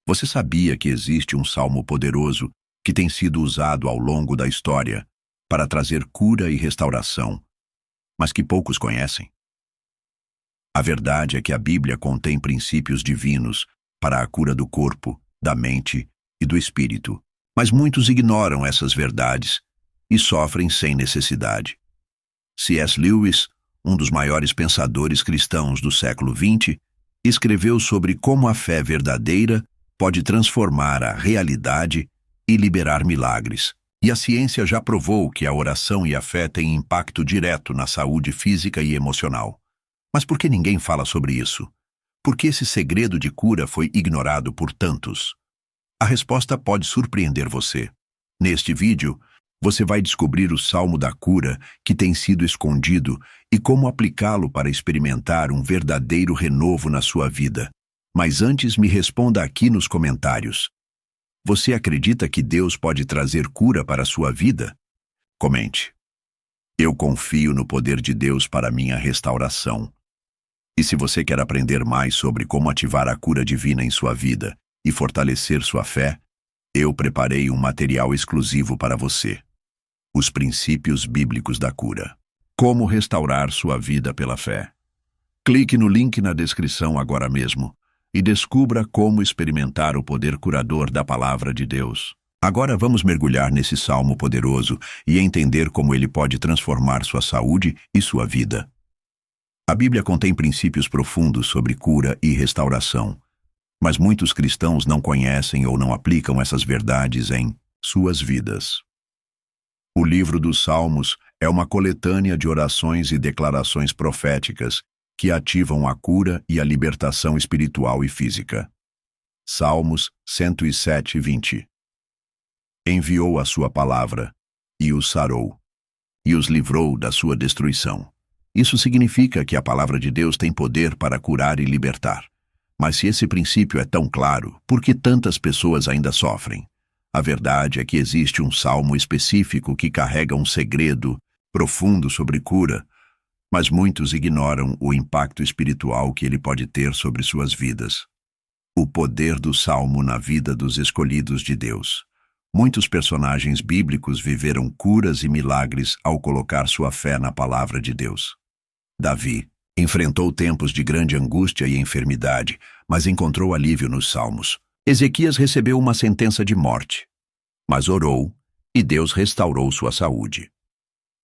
Você sabia que existe um salmo poderoso que tem sido usado ao longo da história para trazer cura e restauração, mas que poucos conhecem? A verdade é que a Bíblia contém princípios divinos para a cura do corpo, da mente e do espírito, mas muitos ignoram essas verdades e sofrem sem necessidade. C.S. Lewis, um dos maiores pensadores cristãos do século XX, escreveu sobre como a fé verdadeira pode transformar a realidade e liberar milagres. E a ciência já provou que a oração e a fé têm impacto direto na saúde física e emocional. Mas por que ninguém fala sobre isso? Por que esse segredo de cura foi ignorado por tantos? A resposta pode surpreender você. Neste vídeo, você vai descobrir o salmo da cura que tem sido escondido e como aplicá-lo para experimentar um verdadeiro renovo na sua vida. Mas antes, me responda aqui nos comentários. Você acredita que Deus pode trazer cura para a sua vida? Comente. Eu confio no poder de Deus para minha restauração. E se você quer aprender mais sobre como ativar a cura divina em sua vida e fortalecer sua fé, eu preparei um material exclusivo para você. Os princípios bíblicos da cura. Como restaurar sua vida pela fé. Clique no link na descrição agora mesmo e descubra como experimentar o poder curador da palavra de Deus. Agora vamos mergulhar nesse salmo poderoso e entender como ele pode transformar sua saúde e sua vida. A Bíblia contém princípios profundos sobre cura e restauração, mas muitos cristãos não conhecem ou não aplicam essas verdades em suas vidas. O livro dos Salmos é uma coletânea de orações e declarações proféticas que ativam a cura e a libertação espiritual e física. Salmos 107:20. Enviou a sua palavra, e os sarou, e os livrou da sua destruição. Isso significa que a palavra de Deus tem poder para curar e libertar. Mas se esse princípio é tão claro, por que tantas pessoas ainda sofrem? A verdade é que existe um salmo específico que carrega um segredo profundo sobre cura, mas muitos ignoram o impacto espiritual que ele pode ter sobre suas vidas. O poder do salmo na vida dos escolhidos de Deus. Muitos personagens bíblicos viveram curas e milagres ao colocar sua fé na palavra de Deus. Davi enfrentou tempos de grande angústia e enfermidade, mas encontrou alívio nos salmos. Ezequias recebeu uma sentença de morte, mas orou e Deus restaurou sua saúde.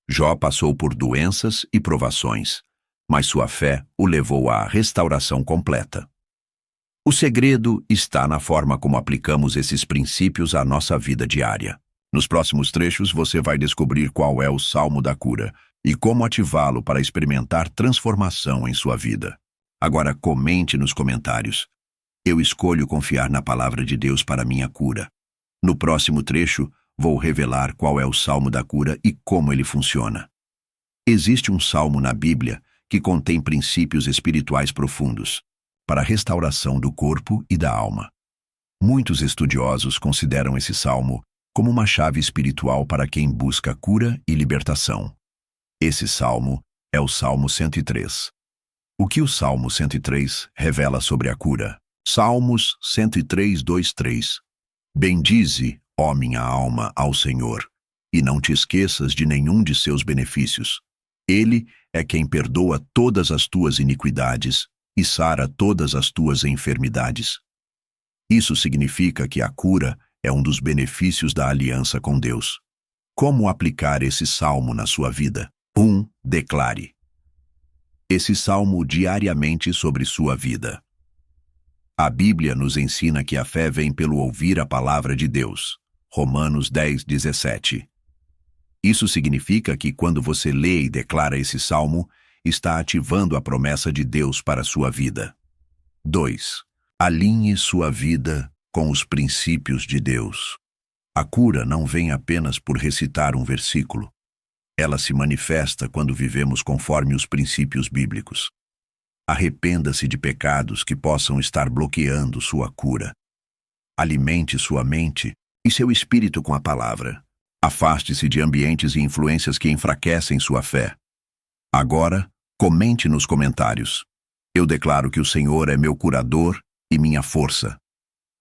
Jó passou por doenças e provações, mas sua fé o levou à restauração completa. O segredo está na forma como aplicamos esses princípios à nossa vida diária. Nos próximos trechos você vai descobrir qual é o salmo da cura e como ativá-lo para experimentar transformação em sua vida. Agora comente nos comentários. Eu escolho confiar na palavra de Deus para minha cura. No próximo trecho, vou revelar qual é o salmo da cura e como ele funciona. Existe um salmo na Bíblia que contém princípios espirituais profundos para a restauração do corpo e da alma. Muitos estudiosos consideram esse salmo como uma chave espiritual para quem busca cura e libertação. Esse salmo é o Salmo 103. O que o Salmo 103 revela sobre a cura? Salmos 103:2-3. Bendize, ó minha alma, ao Senhor, e não te esqueças de nenhum de seus benefícios. Ele é quem perdoa todas as tuas iniquidades e sara todas as tuas enfermidades. Isso significa que a cura é um dos benefícios da aliança com Deus. Como aplicar esse salmo na sua vida? 1. Declare esse salmo diariamente sobre sua vida. A Bíblia nos ensina que a fé vem pelo ouvir a palavra de Deus. Romanos 10:17. Isso significa que quando você lê e declara esse salmo, está ativando a promessa de Deus para sua vida. 2. Alinhe sua vida com os princípios de Deus. A cura não vem apenas por recitar um versículo. Ela se manifesta quando vivemos conforme os princípios bíblicos. Arrependa-se de pecados que possam estar bloqueando sua cura. Alimente sua mente e seu espírito com a palavra. Afaste-se de ambientes e influências que enfraquecem sua fé. Agora, comente nos comentários. Eu declaro que o Senhor é meu curador e minha força.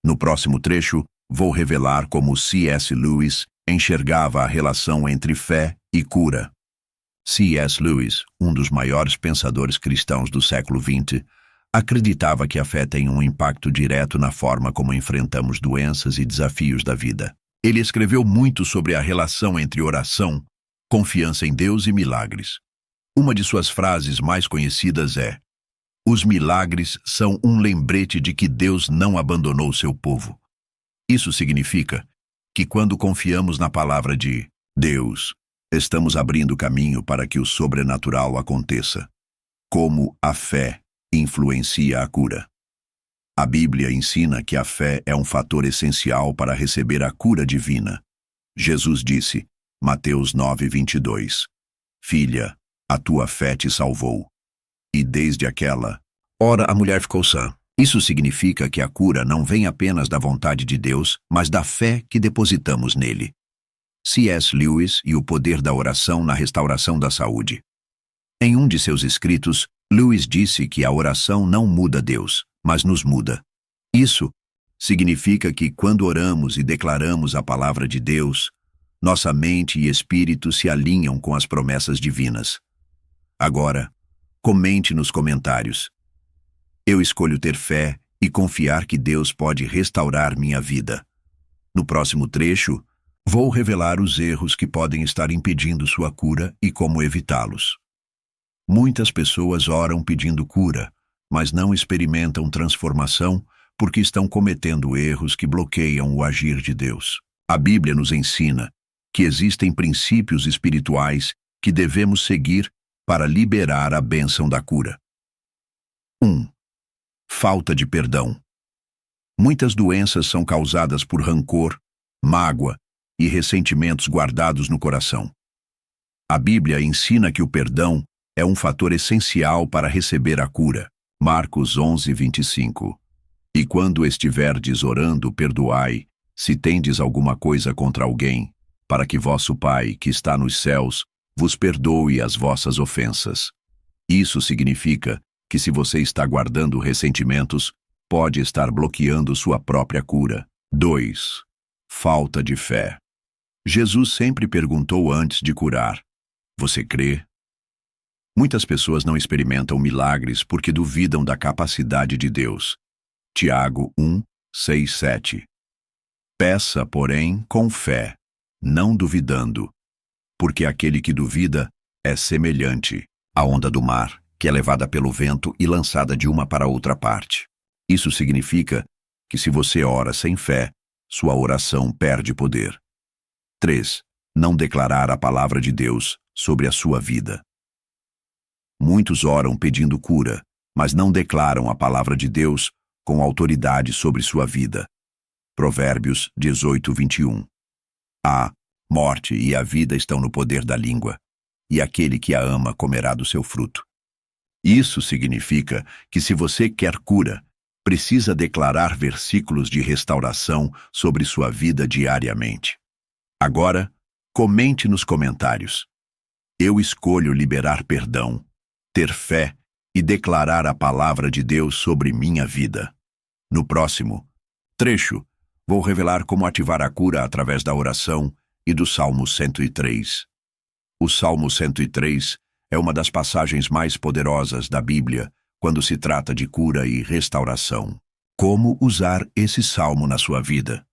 No próximo trecho, vou revelar como C.S. Lewis enxergava a relação entre fé e cura. C.S. Lewis, um dos maiores pensadores cristãos do século XX, acreditava que a fé tem um impacto direto na forma como enfrentamos doenças e desafios da vida. Ele escreveu muito sobre a relação entre oração, confiança em Deus e milagres. Uma de suas frases mais conhecidas é: "Os milagres são um lembrete de que Deus não abandonou seu povo." Isso significa que quando confiamos na palavra de Deus, estamos abrindo caminho para que o sobrenatural aconteça. Como a fé influencia a cura. A Bíblia ensina que a fé é um fator essencial para receber a cura divina. Jesus disse, Mateus 9:22, "Filha, a tua fé te salvou." E desde aquela hora a mulher ficou sã. Isso significa que a cura não vem apenas da vontade de Deus, mas da fé que depositamos nele. C.S. Lewis e o poder da oração na restauração da saúde. Em um de seus escritos, Lewis disse que a oração não muda Deus, mas nos muda. Isso significa que quando oramos e declaramos a palavra de Deus, nossa mente e espírito se alinham com as promessas divinas. Agora, comente nos comentários: "Eu escolho ter fé e confiar que Deus pode restaurar minha vida." No próximo trecho, vou revelar os erros que podem estar impedindo sua cura e como evitá-los. Muitas pessoas oram pedindo cura, mas não experimentam transformação porque estão cometendo erros que bloqueiam o agir de Deus. A Bíblia nos ensina que existem princípios espirituais que devemos seguir para liberar a bênção da cura. 1. Falta de perdão. Muitas doenças são causadas por rancor, mágoa e ressentimentos guardados no coração. A Bíblia ensina que o perdão é um fator essencial para receber a cura. Marcos 11:25. "E quando estiverdes orando, perdoai, se tendes alguma coisa contra alguém, para que vosso Pai, que está nos céus, vos perdoe as vossas ofensas." Isso significa que se você está guardando ressentimentos, pode estar bloqueando sua própria cura. 2. Falta de fé. Jesus sempre perguntou antes de curar: "Você crê?" Muitas pessoas não experimentam milagres porque duvidam da capacidade de Deus. Tiago 1:6-7. "Peça, porém, com fé, não duvidando, porque aquele que duvida é semelhante à onda do mar, que é levada pelo vento e lançada de uma para outra parte." Isso significa que se você ora sem fé, sua oração perde poder. 3. Não declarar a palavra de Deus sobre a sua vida. Muitos oram pedindo cura, mas não declaram a palavra de Deus com autoridade sobre sua vida. Provérbios 18:21. "A morte e a vida estão no poder da língua, e aquele que a ama comerá do seu fruto." Isso significa que se você quer cura, precisa declarar versículos de restauração sobre sua vida diariamente. Agora, comente nos comentários: "Eu escolho liberar perdão, ter fé e declarar a palavra de Deus sobre minha vida." No próximo trecho, vou revelar como ativar a cura através da oração e do Salmo 103. O Salmo 103 é uma das passagens mais poderosas da Bíblia quando se trata de cura e restauração. Como usar esse salmo na sua vida?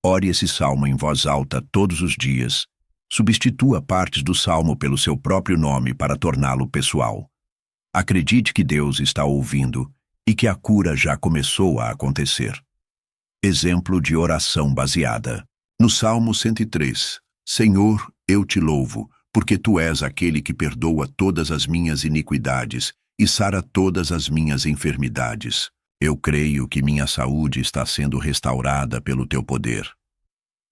Ore esse salmo em voz alta todos os dias. Substitua partes do salmo pelo seu próprio nome para torná-lo pessoal. Acredite que Deus está ouvindo e que a cura já começou a acontecer. Exemplo de oração baseada. No Salmo 103, "Senhor, eu te louvo, porque tu és aquele que perdoa todas as minhas iniquidades e sara todas as minhas enfermidades. Eu creio que minha saúde está sendo restaurada pelo teu poder.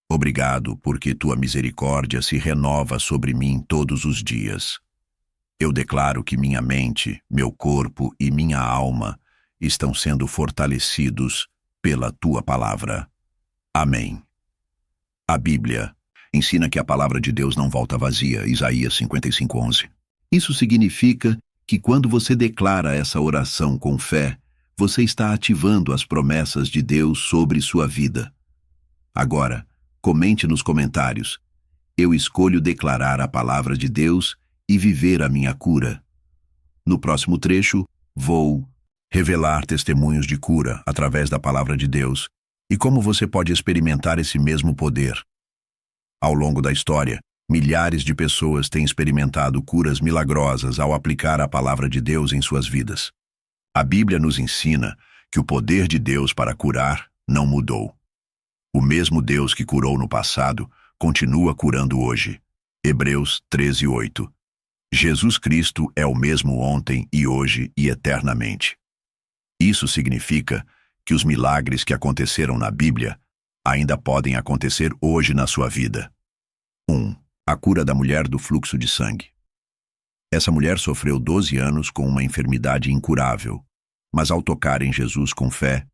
Obrigado, porque tua misericórdia se renova sobre mim todos os dias. Eu declaro que minha mente, meu corpo e minha alma estão sendo fortalecidos pela tua palavra. Amém." A Bíblia ensina que a palavra de Deus não volta vazia, Isaías 55:11. Isso significa que quando você declara essa oração com fé, você está ativando as promessas de Deus sobre sua vida. Agora, comente nos comentários: eu escolho declarar a palavra de Deus e viver a minha cura. No próximo trecho, vou revelar testemunhos de cura através da palavra de Deus e como você pode experimentar esse mesmo poder. Ao longo da história, milhares de pessoas têm experimentado curas milagrosas ao aplicar a palavra de Deus em suas vidas. A Bíblia nos ensina que o poder de Deus para curar não mudou. O mesmo Deus que curou no passado continua curando hoje. Hebreus 13:8. Jesus Cristo é o mesmo ontem e hoje e eternamente. Isso significa que os milagres que aconteceram na Bíblia ainda podem acontecer hoje na sua vida. 1. A cura da mulher do fluxo de sangue. Essa mulher sofreu 12 anos com uma enfermidade incurável, mas ao tocar em Jesus com fé,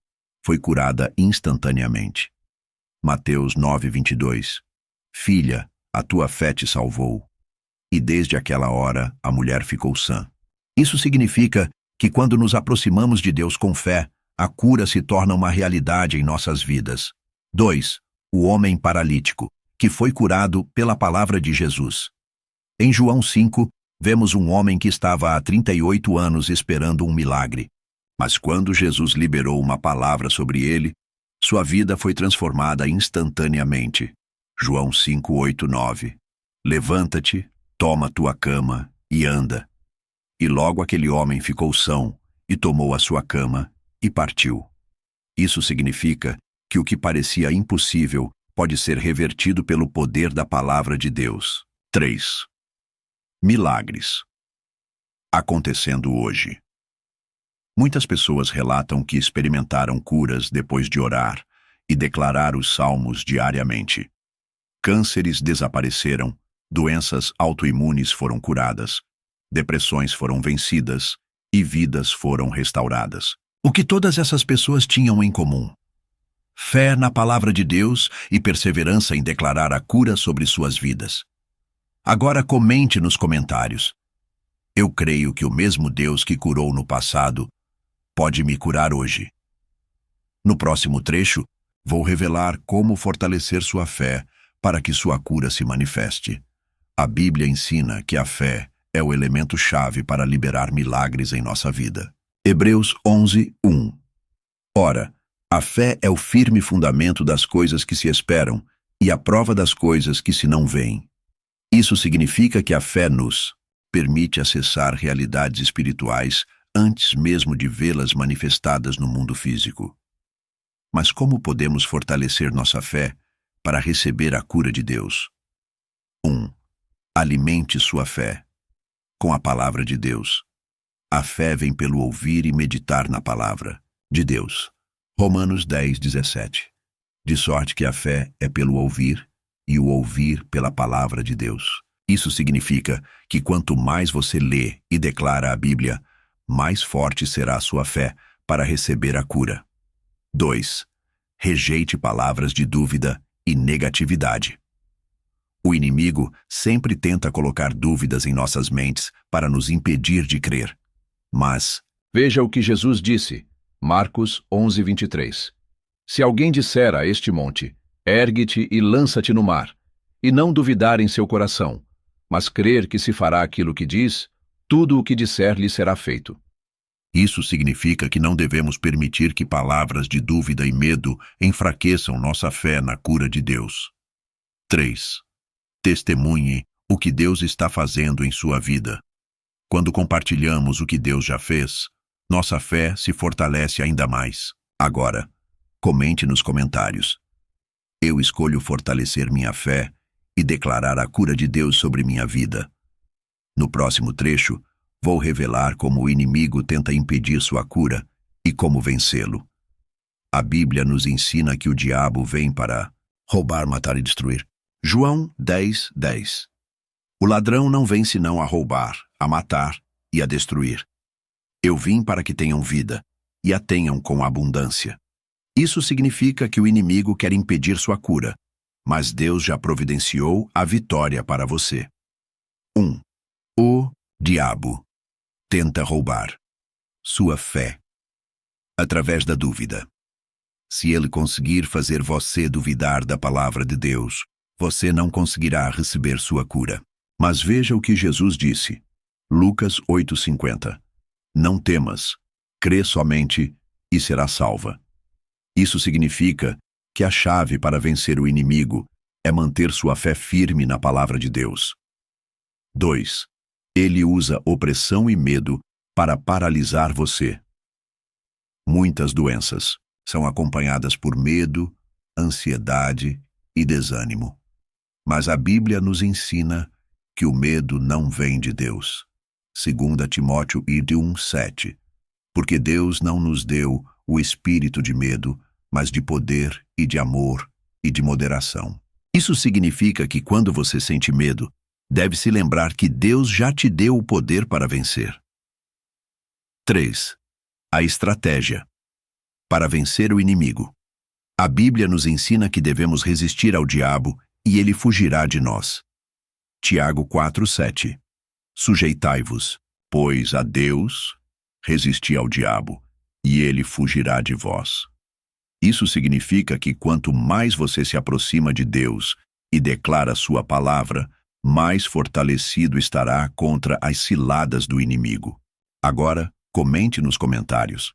foi curada instantaneamente. Mateus 9:22. Filha, a tua fé te salvou. E desde aquela hora, a mulher ficou sã. Isso significa que quando nos aproximamos de Deus com fé, a cura se torna uma realidade em nossas vidas. 2. O homem paralítico, que foi curado pela palavra de Jesus. Em João 5, vemos um homem que estava há 38 anos esperando um milagre. Mas quando Jesus liberou uma palavra sobre ele, sua vida foi transformada instantaneamente. João 5:8-9. Levanta-te, toma tua cama e anda. E logo aquele homem ficou são e tomou a sua cama e partiu. Isso significa que o que parecia impossível pode ser revertido pelo poder da palavra de Deus. 3. Milagres. Acontecendo hoje. Muitas pessoas relatam que experimentaram curas depois de orar e declarar os salmos diariamente. Cânceres desapareceram, doenças autoimunes foram curadas, depressões foram vencidas e vidas foram restauradas. O que todas essas pessoas tinham em comum? Fé na palavra de Deus e perseverança em declarar a cura sobre suas vidas. Agora comente nos comentários: eu creio que o mesmo Deus que curou no passado pode me curar hoje. No próximo trecho, vou revelar como fortalecer sua fé para que sua cura se manifeste. A Bíblia ensina que a fé é o elemento-chave para liberar milagres em nossa vida. Hebreus 11:1. Ora, a fé é o firme fundamento das coisas que se esperam e a prova das coisas que se não veem. Isso significa que a fé nos permite acessar realidades espirituais antes mesmo de vê-las manifestadas no mundo físico. Mas como podemos fortalecer nossa fé para receber a cura de Deus? 1. Alimente sua fé com a palavra de Deus. A fé vem pelo ouvir e meditar na palavra de Deus. Romanos 10:17. De sorte que a fé é pelo ouvir e o ouvir pela palavra de Deus. Isso significa que quanto mais você lê e declara a Bíblia, mais forte será a sua fé para receber a cura. 2. Rejeite palavras de dúvida e negatividade. O inimigo sempre tenta colocar dúvidas em nossas mentes para nos impedir de crer. Mas veja o que Jesus disse, Marcos 11:23. Se alguém disser a este monte, ergue-te e lança-te no mar, e não duvidar em seu coração, mas crer que se fará aquilo que diz, tudo o que disser lhe será feito. Isso significa que não devemos permitir que palavras de dúvida e medo enfraqueçam nossa fé na cura de Deus. 3. Testemunhe o que Deus está fazendo em sua vida. Quando compartilhamos o que Deus já fez, nossa fé se fortalece ainda mais. Agora, comente nos comentários: eu escolho fortalecer minha fé e declarar a cura de Deus sobre minha vida. No próximo trecho, vou revelar como o inimigo tenta impedir sua cura e como vencê-lo. A Bíblia nos ensina que o diabo vem para roubar, matar e destruir. João 10:10. O ladrão não vem senão a roubar, a matar e a destruir. Eu vim para que tenham vida e a tenham com abundância. Isso significa que o inimigo quer impedir sua cura, mas Deus já providenciou a vitória para você. 1. O diabo tenta roubar sua fé. através da dúvida. Se ele conseguir fazer você duvidar da palavra de Deus, você não conseguirá receber sua cura. Mas veja o que Jesus disse. Lucas 8,50. Não temas, crê somente e será salva. Isso significa que a chave para vencer o inimigo é manter sua fé firme na palavra de Deus. 2. Ele usa opressão e medo para paralisar você. Muitas doenças são acompanhadas por medo, ansiedade e desânimo. Mas a Bíblia nos ensina que o medo não vem de Deus. 2 Timóteo 1,7. Porque Deus não nos deu o espírito de medo, mas de poder e de amor e de moderação. Isso significa que quando você sente medo, deve se lembrar que Deus já te deu o poder para vencer. 3. A estratégia para vencer o inimigo. A Bíblia nos ensina que devemos resistir ao diabo e ele fugirá de nós. Tiago 4,7. Sujeitai-vos, pois, a Deus, resisti ao diabo, e ele fugirá de vós. Isso significa que quanto mais você se aproxima de Deus e declara sua palavra, mais fortalecido estará contra as ciladas do inimigo. Agora, comente nos comentários.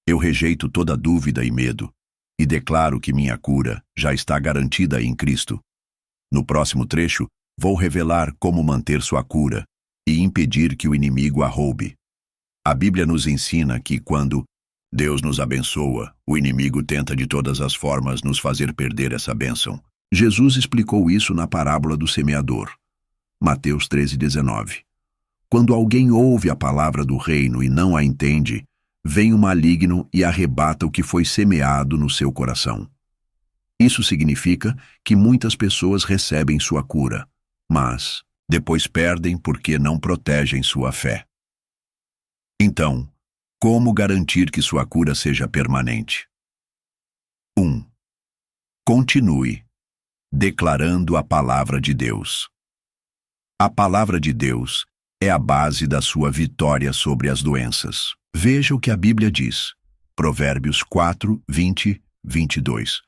Eu rejeito toda dúvida e medo, e declaro que minha cura já está garantida em Cristo. No próximo trecho, vou revelar como manter sua cura e impedir que o inimigo a roube. A Bíblia nos ensina que quando Deus nos abençoa, o inimigo tenta de todas as formas nos fazer perder essa bênção. Jesus explicou isso na parábola do semeador. Mateus 13,19. Quando alguém ouve a palavra do reino e não a entende, vem o maligno e arrebata o que foi semeado no seu coração. Isso significa que muitas pessoas recebem sua cura, mas depois perdem porque não protegem sua fé. Então, como garantir que sua cura seja permanente? 1. Continue declarando a palavra de Deus. A palavra de Deus é a base da sua vitória sobre as doenças. Veja o que a Bíblia diz. Provérbios 4, 20, 22.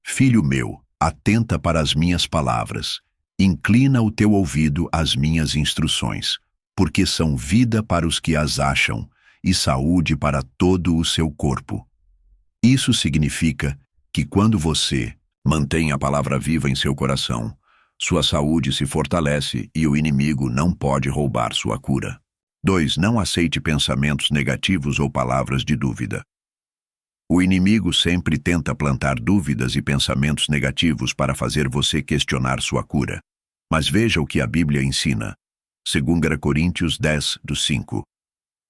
Filho meu, atenta para as minhas palavras. Inclina o teu ouvido às minhas instruções, porque são vida para os que as acham e saúde para todo o seu corpo. Isso significa que quando você mantém a palavra viva em seu coração, sua saúde se fortalece e o inimigo não pode roubar sua cura. 2. Não aceite pensamentos negativos ou palavras de dúvida. O inimigo sempre tenta plantar dúvidas e pensamentos negativos para fazer você questionar sua cura. Mas veja o que a Bíblia ensina. 2 Coríntios 10:5.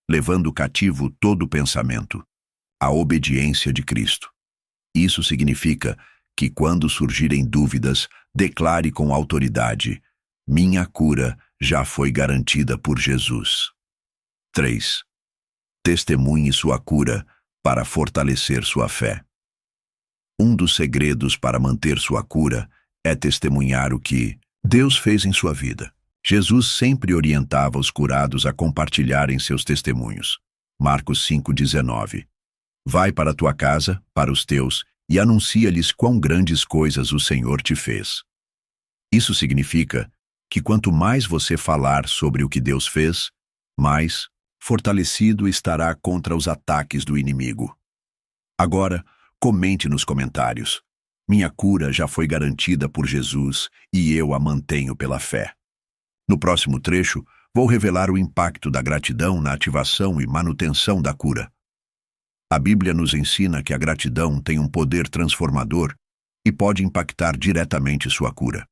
Levando cativo todo pensamento à obediência de Cristo. Isso significa que quando surgirem dúvidas, declare com autoridade: minha cura já foi garantida por Jesus. 3. Testemunhe sua cura para fortalecer sua fé. Um dos segredos para manter sua cura é testemunhar o que Deus fez em sua vida. Jesus sempre orientava os curados a compartilharem seus testemunhos. Marcos 5:19. Vai para a tua casa, para os teus, e anuncia-lhes quão grandes coisas o Senhor te fez. Isso significa que quanto mais você falar sobre o que Deus fez, mais fortalecido estará contra os ataques do inimigo. Agora, comente nos comentários. Minha cura já foi garantida por Jesus e eu a mantenho pela fé. No próximo trecho, vou revelar o impacto da gratidão na ativação e manutenção da cura. A Bíblia nos ensina que a gratidão tem um poder transformador e pode impactar diretamente sua cura.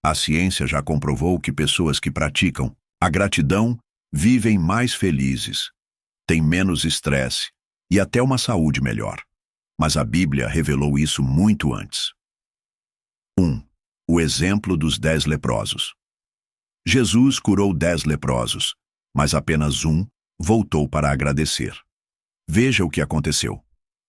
A ciência já comprovou que pessoas que praticam a gratidão vivem mais felizes, têm menos estresse e até uma saúde melhor. Mas a Bíblia revelou isso muito antes. 1. O exemplo dos 10 leprosos. Jesus curou 10 leprosos, mas apenas um voltou para agradecer. Veja o que aconteceu.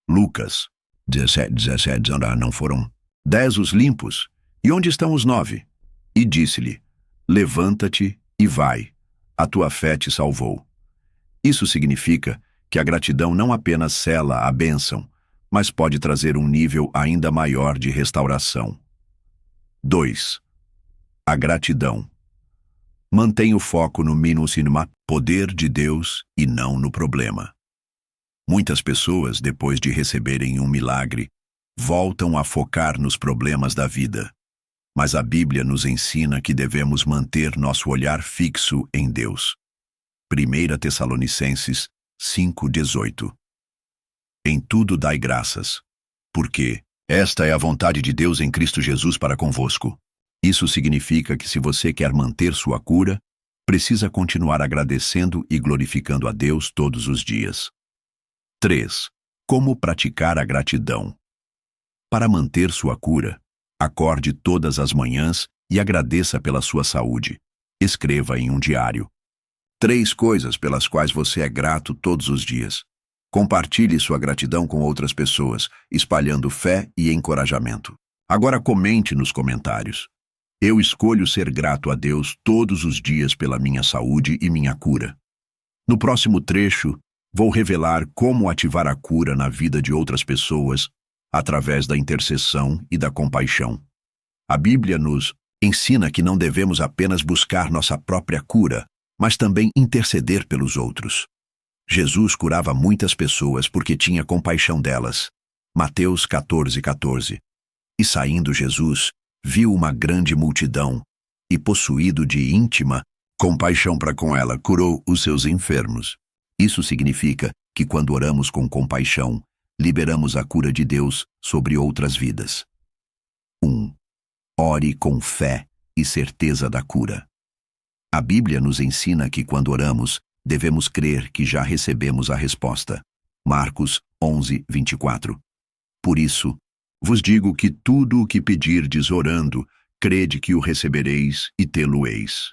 Lucas 17, não foram 10 os limpos? E onde estão os 9? E disse-lhe: levanta-te e vai, a tua fé te salvou. Isso significa que a gratidão não apenas sela a bênção, mas pode trazer um nível ainda maior de restauração. 2. A gratidão. Mantenha o foco no Minusima, poder de Deus, e não no problema. Muitas pessoas, depois de receberem um milagre, voltam a focar nos problemas da vida. Mas a Bíblia nos ensina que devemos manter nosso olhar fixo em Deus. 1 Tessalonicenses 5:18. Em tudo dai graças, porque esta é a vontade de Deus em Cristo Jesus para convosco. Isso significa que se você quer manter sua cura, precisa continuar agradecendo e glorificando a Deus todos os dias. 3. Como praticar a gratidão? Para manter sua cura, acorde todas as manhãs e agradeça pela sua saúde. Escreva em um diário 3 coisas pelas quais você é grato todos os dias. Compartilhe sua gratidão com outras pessoas, espalhando fé e encorajamento. Agora comente nos comentários. Eu escolho ser grato a Deus todos os dias pela minha saúde e minha cura. No próximo trecho, vou revelar como ativar a cura na vida de outras pessoas através da intercessão e da compaixão. A Bíblia nos ensina que não devemos apenas buscar nossa própria cura, mas também interceder pelos outros. Jesus curava muitas pessoas porque tinha compaixão delas. Mateus 14:14. E saindo Jesus, viu uma grande multidão, e possuído de íntima compaixão para com ela, curou os seus enfermos. Isso significa que quando oramos com compaixão, liberamos a cura de Deus sobre outras vidas. 1. Ore com fé e certeza da cura. A Bíblia nos ensina que quando oramos, devemos crer que já recebemos a resposta. Marcos 11:24. Por isso, vos digo que tudo o que pedirdes orando, crede que o recebereis e tê-lo-eis.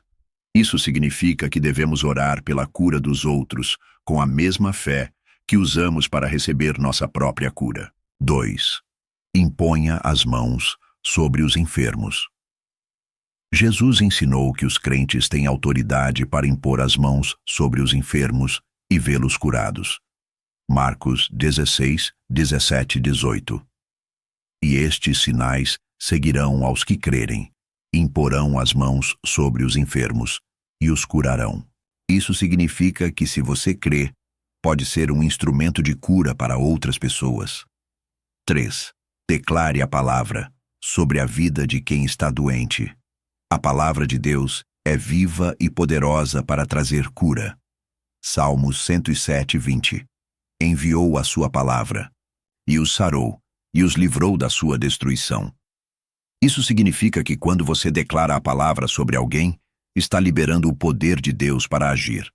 Isso significa que devemos orar pela cura dos outros com a mesma fé que usamos para receber nossa própria cura. 2. Imponha as mãos sobre os enfermos. Jesus ensinou que os crentes têm autoridade para impor as mãos sobre os enfermos e vê-los curados. Marcos 16, 17 e 18. E estes sinais seguirão aos que crerem. Imporão as mãos sobre os enfermos e os curarão. Isso significa que se você crê, pode ser um instrumento de cura para outras pessoas. 3. Declare a palavra sobre a vida de quem está doente. A palavra de Deus é viva e poderosa para trazer cura. Salmos 107:20. Enviou a sua palavra, e os sarou, e os livrou da sua destruição. Isso significa que quando você declara a palavra sobre alguém, está liberando o poder de Deus para agir.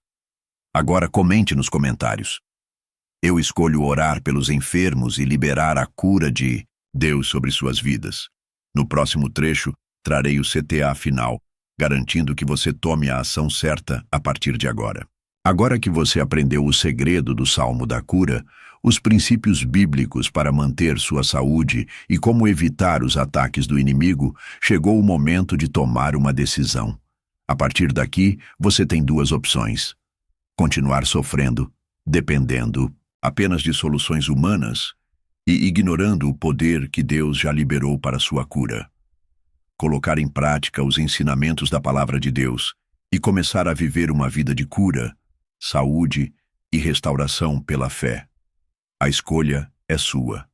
Agora comente nos comentários. Eu escolho orar pelos enfermos e liberar a cura de Deus sobre suas vidas. No próximo trecho, trarei o CTA final, garantindo que você tome a ação certa a partir de agora. Agora que você aprendeu o segredo do Salmo da Cura, os princípios bíblicos para manter sua saúde e como evitar os ataques do inimigo, chegou o momento de tomar uma decisão. A partir daqui, você tem 2 opções: continuar sofrendo, dependendo apenas de soluções humanas e ignorando o poder que Deus já liberou para sua cura. Colocar em prática os ensinamentos da palavra de Deus e começar a viver uma vida de cura, saúde e restauração pela fé. A escolha é sua.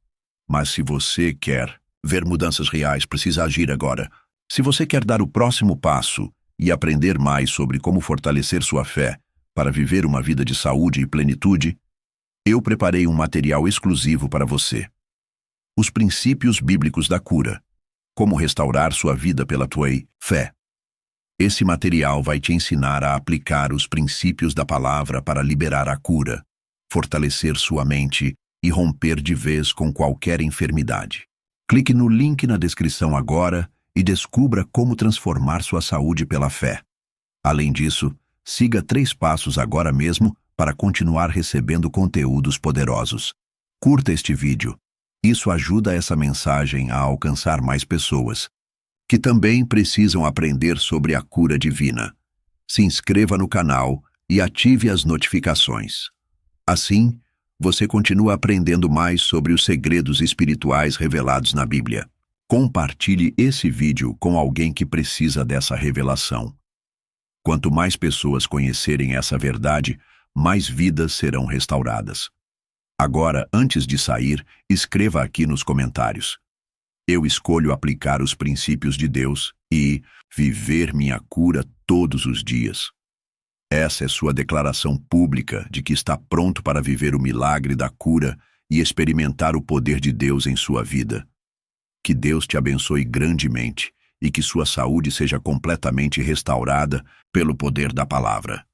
Mas se você quer ver mudanças reais, precisa agir agora. Se você quer dar o próximo passo e aprender mais sobre como fortalecer sua fé para viver uma vida de saúde e plenitude, eu preparei um material exclusivo para você. Os princípios bíblicos da cura. Como restaurar sua vida pela tua fé. Esse material vai te ensinar a aplicar os princípios da palavra para liberar a cura, fortalecer sua mente e romper de vez com qualquer enfermidade. Clique no link na descrição agora e descubra como transformar sua saúde pela fé. Além disso, siga 3 passos agora mesmo para continuar recebendo conteúdos poderosos. Curta este vídeo. Isso ajuda essa mensagem a alcançar mais pessoas, que também precisam aprender sobre a cura divina. Se inscreva no canal e ative as notificações. Assim, você continua aprendendo mais sobre os segredos espirituais revelados na Bíblia. Compartilhe esse vídeo com alguém que precisa dessa revelação. Quanto mais pessoas conhecerem essa verdade, mais vidas serão restauradas. Agora, antes de sair, escreva aqui nos comentários: eu escolho aplicar os princípios de Deus e viver minha cura todos os dias. Essa é sua declaração pública de que está pronto para viver o milagre da cura e experimentar o poder de Deus em sua vida. Que Deus te abençoe grandemente e que sua saúde seja completamente restaurada pelo poder da palavra.